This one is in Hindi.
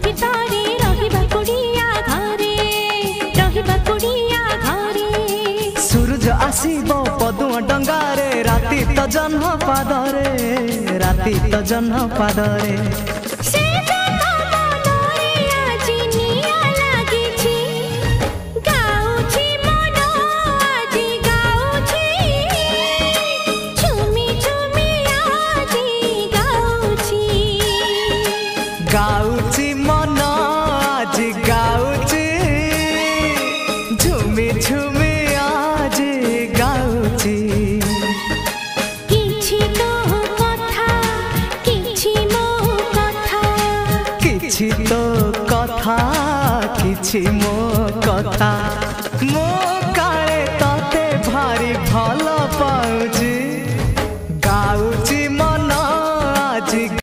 ଭିତରେ ରହିବା କୁଡ଼ିଆ ଘରେ ରହିବା କୁଡ଼ିଆ ଘରେ सूरज आसीबो पदुआ डंगारे राति त जन्म पादरे राति त जन्म पादरे से जाता मनरे आजी निया लागिछि गाउछि मन आजी गाउछि झुमी झुमी आजी गाउछि गाउछि मन आज गाउछि झुमी झुमी आज गाउछि किछि तो कथा किछि मो कथा किछि तो कथा किछि मो कथा मो